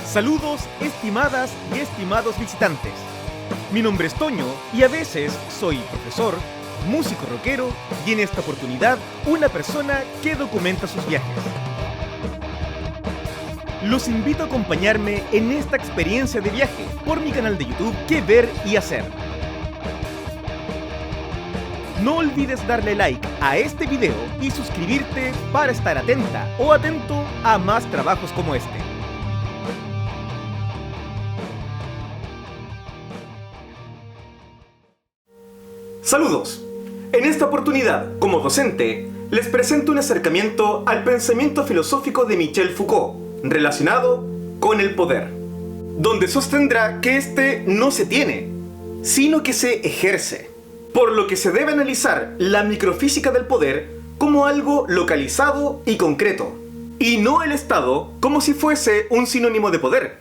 Saludos, estimadas y estimados visitantes. Mi nombre es Toño y a veces soy profesor, músico rockero y en esta oportunidad una persona que documenta sus viajes. Los invito a acompañarme en esta experiencia de viaje por mi canal de YouTube ¿Qué ver y hacer? No olvides darle like a este video y suscribirte para estar atenta o atento a más trabajos como este. Saludos. En esta oportunidad, como docente, les presento un acercamiento al pensamiento filosófico de Michel Foucault, relacionado con el poder, donde sostendrá que este no se tiene, sino que se ejerce, por lo que se debe analizar la microfísica del poder como algo localizado y concreto, y no el Estado como si fuese un sinónimo de poder,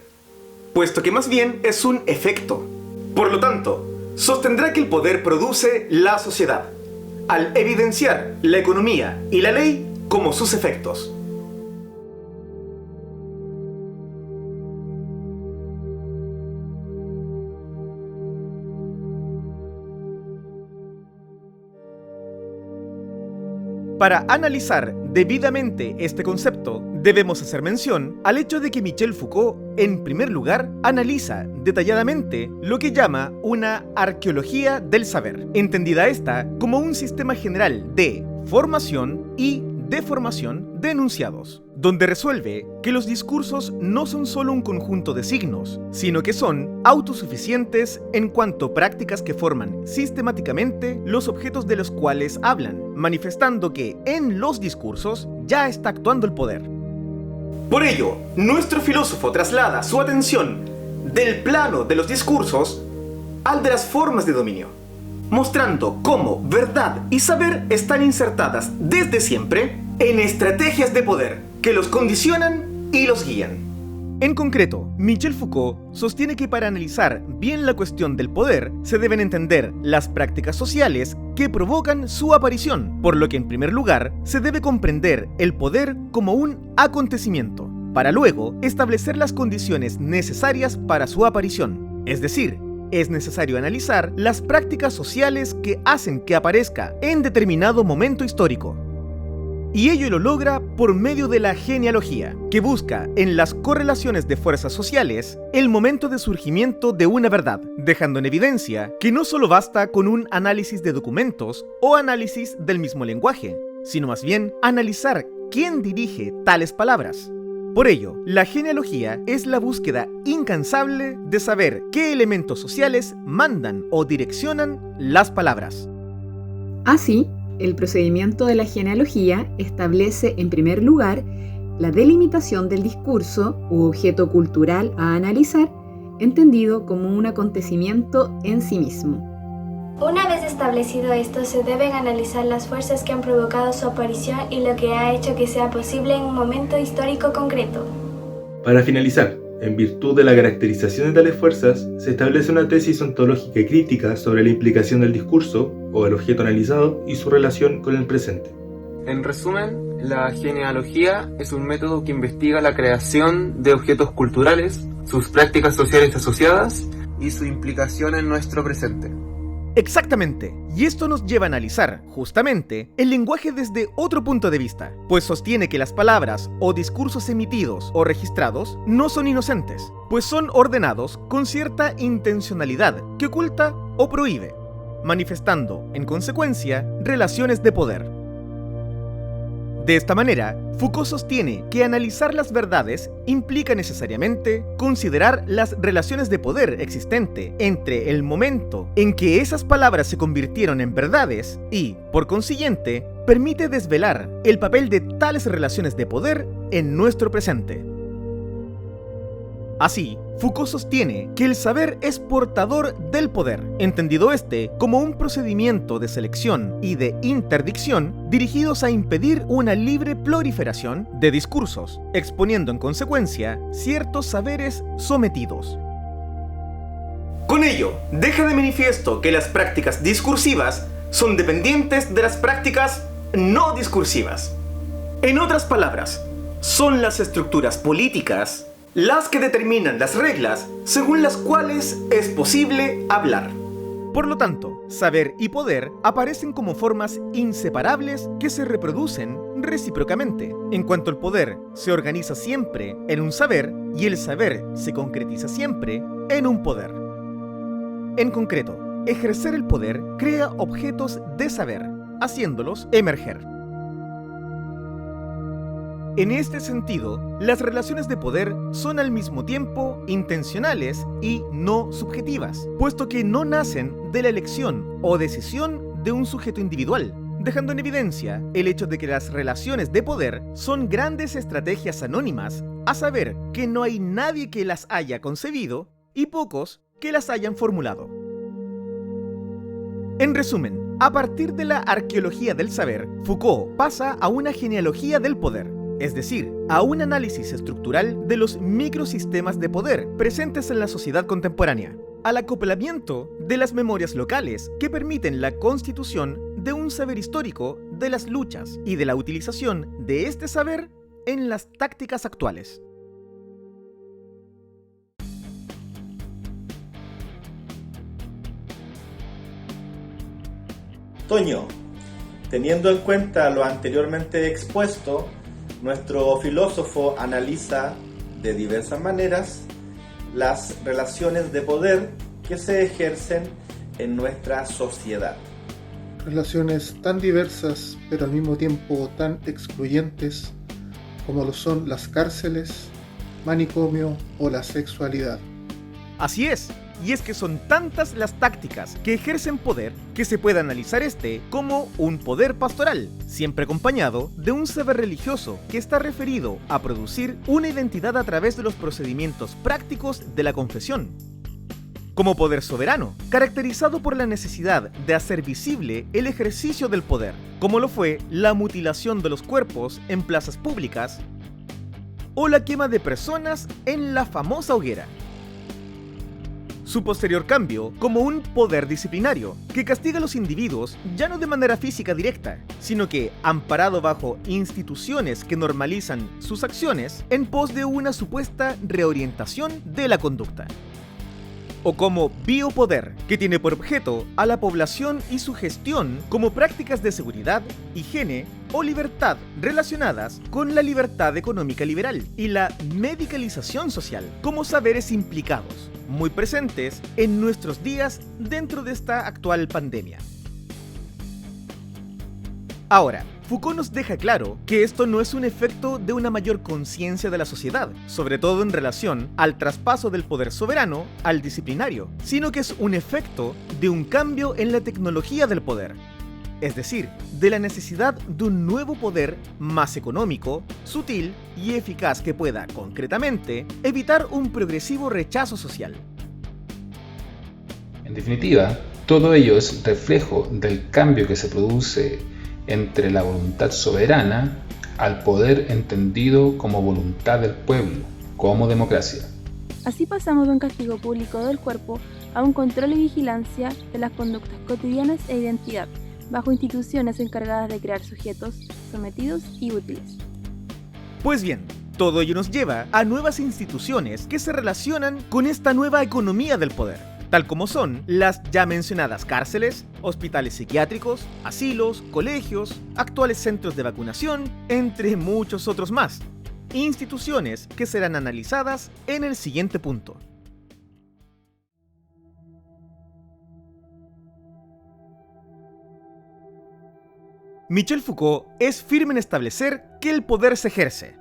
puesto que más bien es un efecto. Por lo tanto, sostendrá que el poder produce la sociedad, al evidenciar la economía y la ley como sus efectos. Para analizar debidamente este concepto, debemos hacer mención al hecho de que Michel Foucault, en primer lugar, analiza detalladamente lo que llama una arqueología del saber, entendida esta como un sistema general de formación y deformación de enunciados, donde resuelve que los discursos no son solo un conjunto de signos, sino que son autosuficientes en cuanto a prácticas que forman sistemáticamente los objetos de los cuales hablan, manifestando que en los discursos ya está actuando el poder. Por ello, nuestro filósofo traslada su atención del plano de los discursos al de las formas de dominio, mostrando cómo verdad y saber están insertadas desde siempre en estrategias de poder que los condicionan y los guían. En concreto, Michel Foucault sostiene que para analizar bien la cuestión del poder se deben entender las prácticas sociales que provocan su aparición, por lo que en primer lugar se debe comprender el poder como un acontecimiento, para luego establecer las condiciones necesarias para su aparición, es decir, es necesario analizar las prácticas sociales que hacen que aparezca en determinado momento histórico. Y ello lo logra por medio de la genealogía, que busca en las correlaciones de fuerzas sociales el momento de surgimiento de una verdad, dejando en evidencia que no solo basta con un análisis de documentos o análisis del mismo lenguaje, sino más bien analizar quién dirige tales palabras. Por ello, la genealogía es la búsqueda incansable de saber qué elementos sociales mandan o direccionan las palabras. Así, el procedimiento de la genealogía establece en primer lugar la delimitación del discurso u objeto cultural a analizar, entendido como un acontecimiento en sí mismo. Una vez establecido esto, se deben analizar las fuerzas que han provocado su aparición y lo que ha hecho que sea posible en un momento histórico concreto. Para finalizar, en virtud de la caracterización de tales fuerzas, se establece una tesis ontológica y crítica sobre la implicación del discurso, o el objeto analizado, y su relación con el presente. En resumen, la genealogía es un método que investiga la creación de objetos culturales, sus prácticas sociales asociadas y su implicación en nuestro presente. Exactamente, y esto nos lleva a analizar, justamente, el lenguaje desde otro punto de vista, pues sostiene que las palabras o discursos emitidos o registrados no son inocentes, pues son ordenados con cierta intencionalidad que oculta o prohíbe, manifestando, en consecuencia, relaciones de poder. De esta manera, Foucault sostiene que analizar las verdades implica necesariamente considerar las relaciones de poder existente entre el momento en que esas palabras se convirtieron en verdades y, por consiguiente, permite desvelar el papel de tales relaciones de poder en nuestro presente. Así, Foucault sostiene que el saber es portador del poder, entendido este como un procedimiento de selección y de interdicción dirigidos a impedir una libre proliferación de discursos, exponiendo en consecuencia ciertos saberes sometidos. Con ello, deja de manifiesto que las prácticas discursivas son dependientes de las prácticas no discursivas. En otras palabras, son las estructuras políticas las que determinan las reglas según las cuales es posible hablar. Por lo tanto, saber y poder aparecen como formas inseparables que se reproducen recíprocamente, en cuanto el poder se organiza siempre en un saber y el saber se concretiza siempre en un poder. En concreto, ejercer el poder crea objetos de saber, haciéndolos emerger. En este sentido, las relaciones de poder son al mismo tiempo intencionales y no subjetivas, puesto que no nacen de la elección o decisión de un sujeto individual, dejando en evidencia el hecho de que las relaciones de poder son grandes estrategias anónimas, a saber que no hay nadie que las haya concebido y pocos que las hayan formulado. En resumen, a partir de la arqueología del saber, Foucault pasa a una genealogía del poder, es decir, a un análisis estructural de los microsistemas de poder presentes en la sociedad contemporánea, al acoplamiento de las memorias locales que permiten la constitución de un saber histórico de las luchas y de la utilización de este saber en las tácticas actuales. Toño, teniendo en cuenta lo anteriormente expuesto, nuestro filósofo analiza de diversas maneras las relaciones de poder que se ejercen en nuestra sociedad. Relaciones tan diversas, pero al mismo tiempo tan excluyentes, como lo son las cárceles, manicomio o la sexualidad. Así es, y es que son tantas las tácticas que ejercen poder que se puede analizar este como un poder pastoral, siempre acompañado de un saber religioso que está referido a producir una identidad a través de los procedimientos prácticos de la confesión. Como poder soberano, caracterizado por la necesidad de hacer visible el ejercicio del poder, como lo fue la mutilación de los cuerpos en plazas públicas o la quema de personas en la famosa hoguera. Su posterior cambio como un poder disciplinario que castiga a los individuos ya no de manera física directa, sino que amparado bajo instituciones que normalizan sus acciones en pos de una supuesta reorientación de la conducta. O como biopoder, que tiene por objeto a la población y su gestión como prácticas de seguridad, higiene o libertad relacionadas con la libertad económica liberal y la medicalización social como saberes implicados, muy presentes en nuestros días dentro de esta actual pandemia. Ahora, Foucault nos deja claro que esto no es un efecto de una mayor conciencia de la sociedad, sobre todo en relación al traspaso del poder soberano al disciplinario, sino que es un efecto de un cambio en la tecnología del poder, es decir, de la necesidad de un nuevo poder más económico, sutil y eficaz que pueda, concretamente, evitar un progresivo rechazo social. En definitiva, todo ello es reflejo del cambio que se produce entre la voluntad soberana al poder entendido como voluntad del pueblo, como democracia. Así pasamos de un castigo público del cuerpo a un control y vigilancia de las conductas cotidianas e identidad, bajo instituciones encargadas de crear sujetos sometidos y útiles. Pues bien, todo ello nos lleva a nuevas instituciones que se relacionan con esta nueva economía del poder, tal como son las ya mencionadas cárceles, hospitales psiquiátricos, asilos, colegios, actuales centros de vacunación, entre muchos otros más. Instituciones que serán analizadas en el siguiente punto. Michel Foucault es firme en establecer que el poder se ejerce,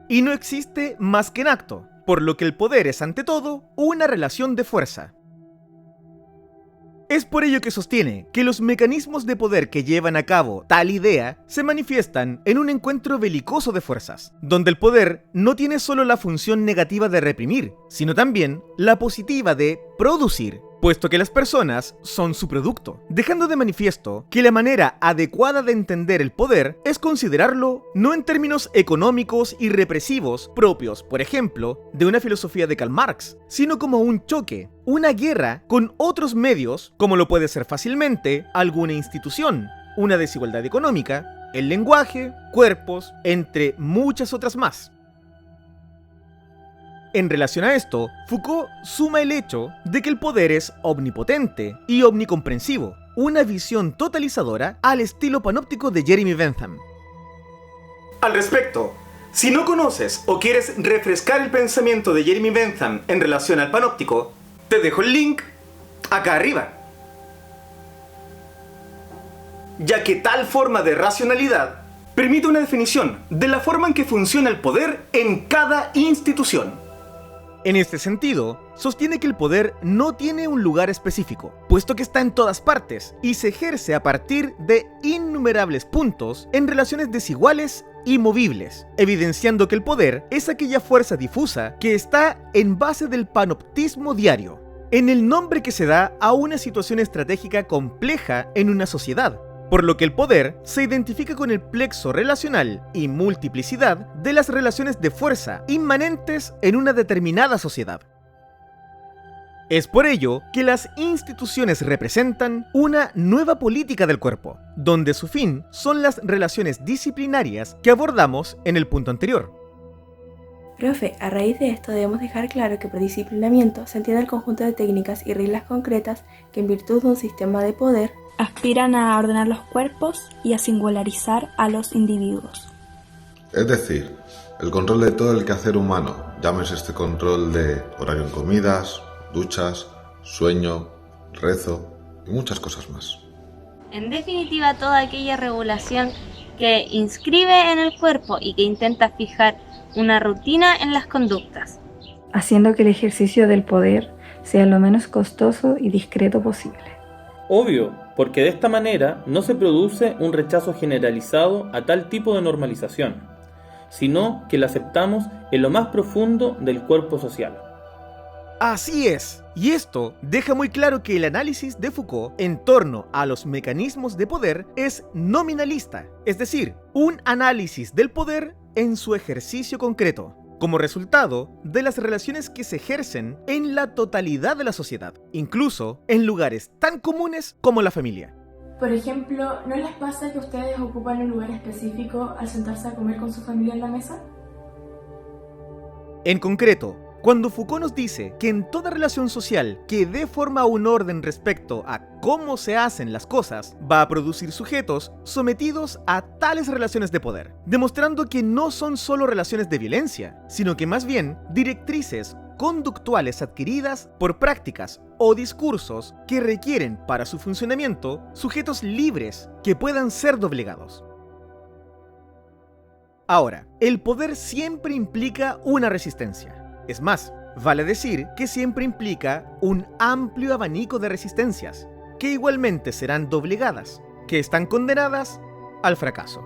y no existe más que en acto, por lo que el poder es ante todo una relación de fuerza. Es por ello que sostiene que los mecanismos de poder que llevan a cabo tal idea se manifiestan en un encuentro belicoso de fuerzas, donde el poder no tiene solo la función negativa de reprimir, sino también la positiva de producir, puesto que las personas son su producto, dejando de manifiesto que la manera adecuada de entender el poder es considerarlo no en términos económicos y represivos propios, por ejemplo, de una filosofía de Karl Marx, sino como un choque, una guerra con otros medios, como lo puede ser fácilmente alguna institución, una desigualdad económica, el lenguaje, cuerpos, entre muchas otras más. En relación a esto, Foucault suma el hecho de que el poder es omnipotente y omnicomprensivo, una visión totalizadora al estilo panóptico de Jeremy Bentham. Al respecto, si no conoces o quieres refrescar el pensamiento de Jeremy Bentham en relación al panóptico, te dejo el link acá arriba. Ya que tal forma de racionalidad permite una definición de la forma en que funciona el poder en cada institución. En este sentido, sostiene que el poder no tiene un lugar específico, puesto que está en todas partes y se ejerce a partir de innumerables puntos en relaciones desiguales y movibles, evidenciando que el poder es aquella fuerza difusa que está en base del panoptismo diario, en el nombre que se da a una situación estratégica compleja en una sociedad, por lo que el poder se identifica con el plexo relacional y multiplicidad de las relaciones de fuerza inmanentes en una determinada sociedad. Es por ello que las instituciones representan una nueva política del cuerpo, donde su fin son las relaciones disciplinarias que abordamos en el punto anterior. Profe, a raíz de esto debemos dejar claro que por disciplinamiento se entiende el conjunto de técnicas y reglas concretas que en virtud de un sistema de poder aspiran a ordenar los cuerpos y a singularizar a los individuos. Es decir, el control de todo el quehacer humano, llámese este control de horario en comidas, duchas, sueño, rezo y muchas cosas más. En definitiva, toda aquella regulación que inscribe en el cuerpo y que intenta fijar una rutina en las conductas, haciendo que el ejercicio del poder sea lo menos costoso y discreto posible. Obvio, porque de esta manera no se produce un rechazo generalizado a tal tipo de normalización, sino que la aceptamos en lo más profundo del cuerpo social. Así es, y esto deja muy claro que el análisis de Foucault en torno a los mecanismos de poder es nominalista, es decir, un análisis del poder en su ejercicio concreto, como resultado de las relaciones que se ejercen en la totalidad de la sociedad, incluso en lugares tan comunes como la familia. Por ejemplo, ¿no les pasa que ustedes ocupan un lugar específico al sentarse a comer con su familia en la mesa? En concreto, cuando Foucault nos dice que en toda relación social que dé forma a un orden respecto a cómo se hacen las cosas, va a producir sujetos sometidos a tales relaciones de poder, demostrando que no son solo relaciones de violencia, sino que más bien directrices conductuales adquiridas por prácticas o discursos que requieren para su funcionamiento sujetos libres que puedan ser doblegados. Ahora, el poder siempre implica una resistencia. Es más, vale decir que siempre implica un amplio abanico de resistencias, que igualmente serán doblegadas, que están condenadas al fracaso.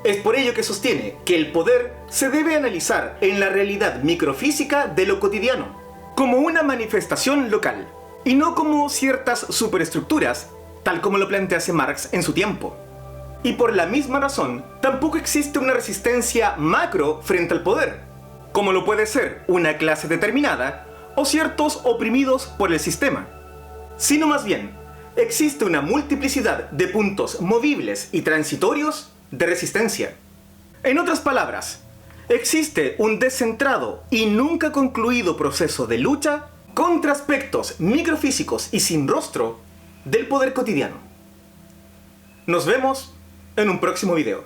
Es por ello que sostiene que el poder se debe analizar en la realidad microfísica de lo cotidiano, como una manifestación local, y no como ciertas superestructuras, tal como lo plantease Marx en su tiempo. Y por la misma razón, tampoco existe una resistencia macro frente al poder, como lo puede ser una clase determinada o ciertos oprimidos por el sistema, sino más bien, existe una multiplicidad de puntos movibles y transitorios de resistencia. En otras palabras, existe un descentrado y nunca concluido proceso de lucha contra aspectos microfísicos y sin rostro del poder cotidiano. Nos vemos en un próximo video.